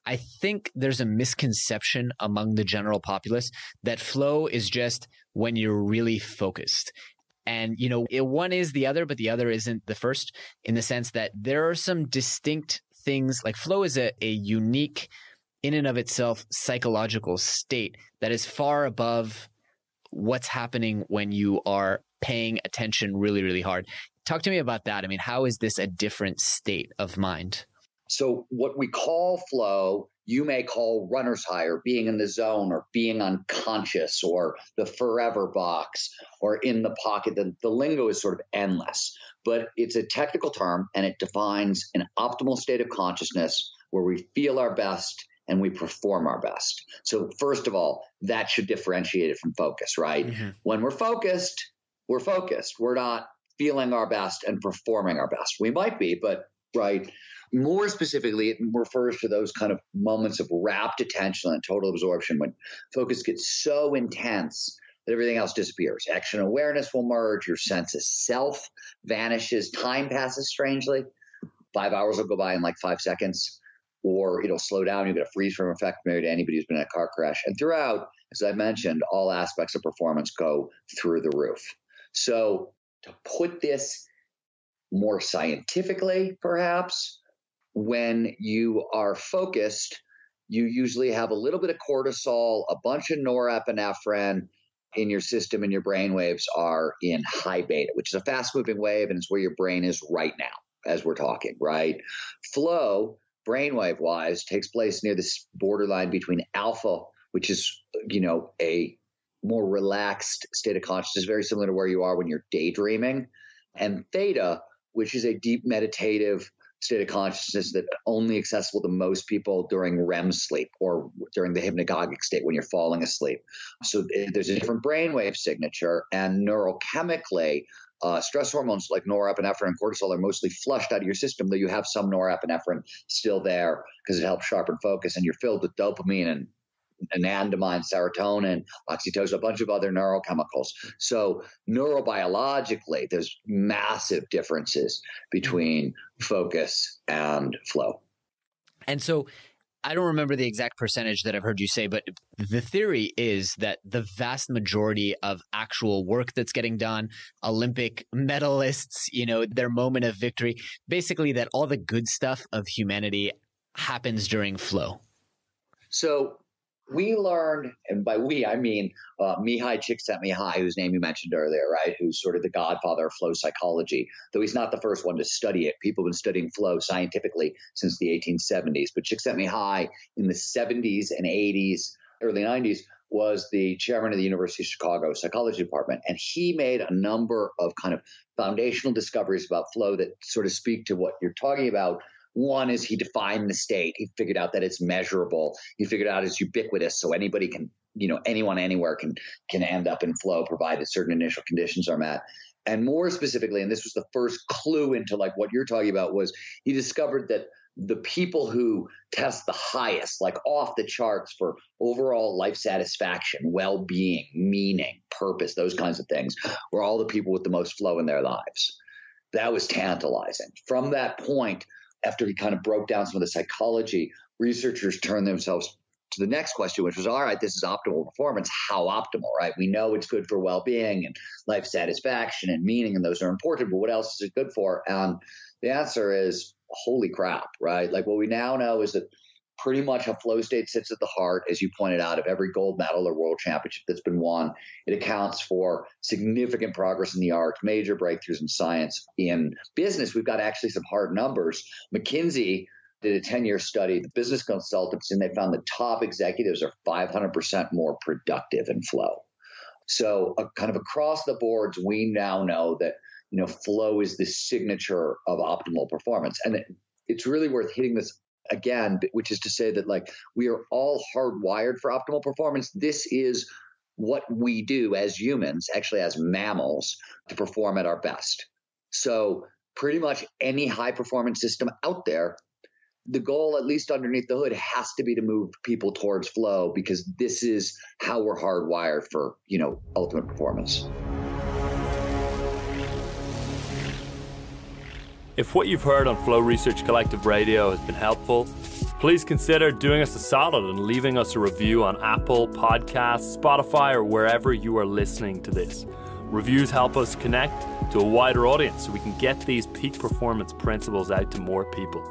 I think there's a misconception among the general populace that flow is just when you're really focused. And, one is the other, but the other isn't the first, in the sense that there are some distinct things. Like flow is a unique, in and of itself, psychological state that is far above what's happening when you are paying attention really, really hard. Talk to me about that. I mean, how is this a different state of mind? So what we call flow, you may call runner's high, or being in the zone, or being unconscious, or the forever box, or in the pocket. The lingo is sort of endless, but it's a technical term, and it defines an optimal state of consciousness where we feel our best and we perform our best. So first of all, that should differentiate it from focus, right? Mm-hmm. When we're focused. We're not feeling our best and performing our best. We might be, but right. More specifically, it refers to those kind of moments of rapt attention and total absorption when focus gets so intense that everything else disappears. Action awareness will merge. Your sense of self vanishes. Time passes strangely. 5 hours will go by in like 5 seconds, or it'll slow down. You get a freeze frame effect married to anybody who's been in a car crash. And throughout, as I mentioned, all aspects of performance go through the roof. So to put this more scientifically, perhaps, when you are focused, you usually have a little bit of cortisol, a bunch of norepinephrine in your system, and your brain waves are in high beta, which is a fast-moving wave, and it's where your brain is right now as we're talking, right? Flow, brainwave-wise, takes place near this borderline between alpha, which is, a more relaxed state of consciousness, very similar to where you are when you're daydreaming, and theta, which is a deep meditative state of consciousness that only accessible to most people during REM sleep or during the hypnagogic state when you're falling asleep. So there's a different brainwave signature, and neurochemically, stress hormones like norepinephrine and cortisol are mostly flushed out of your system, though you have some norepinephrine still there because it helps sharpen focus, and you're filled with dopamine and anandamide, serotonin, oxytocin, a bunch of other neurochemicals. So neurobiologically, there's massive differences between focus and flow. And so I don't remember the exact percentage that I've heard you say, but the theory is that the vast majority of actual work that's getting done, Olympic medalists, their moment of victory, basically that all the good stuff of humanity happens during flow. So we learned, and by we, I mean Mihai Csikszentmihalyi, whose name you mentioned earlier, right, who's sort of the godfather of flow psychology, though he's not the first one to study it. People have been studying flow scientifically since the 1870s. But Csikszentmihalyi in the 70s and 80s, early 90s, was the chairman of the University of Chicago Psychology Department. And he made a number of kind of foundational discoveries about flow that sort of speak to what you're talking about. One is he defined the state. He figured out that it's measurable. He figured out it's ubiquitous, so anybody can, anyone anywhere can end up in flow, provided certain initial conditions are met. And more specifically, and this was the first clue into like what you're talking about, was he discovered that the people who test the highest, like off the charts for overall life satisfaction, well-being, meaning, purpose, those kinds of things, were all the people with the most flow in their lives. That was tantalizing. From that point, after he kind of broke down some of the psychology, researchers turned themselves to the next question, which was, all right, this is optimal performance. How optimal, right? We know it's good for well-being and life satisfaction and meaning, and those are important, but what else is it good for? And the answer is, holy crap, right? Like what we now know is that pretty much a flow state sits at the heart, as you pointed out, of every gold medal or world championship that's been won. It accounts for significant progress in the arts, major breakthroughs in science. In business, we've got actually some hard numbers. McKinsey did a 10-year study, the business consultants, and they found the top executives are 500% more productive in flow. So kind of across the boards, we now know that flow is the signature of optimal performance. And it's really worth hitting this again, which is to say that like we are all hardwired for optimal performance. This is what we do as humans, actually as mammals, to perform at our best. So pretty much any high performance system out there, the goal, at least underneath the hood, has to be to move people towards flow, because this is how we're hardwired for, ultimate performance. If what you've heard on Flow Research Collective Radio has been helpful, please consider doing us a solid and leaving us a review on Apple Podcasts, Spotify, or wherever you are listening to this. Reviews help us connect to a wider audience so we can get these peak performance principles out to more people.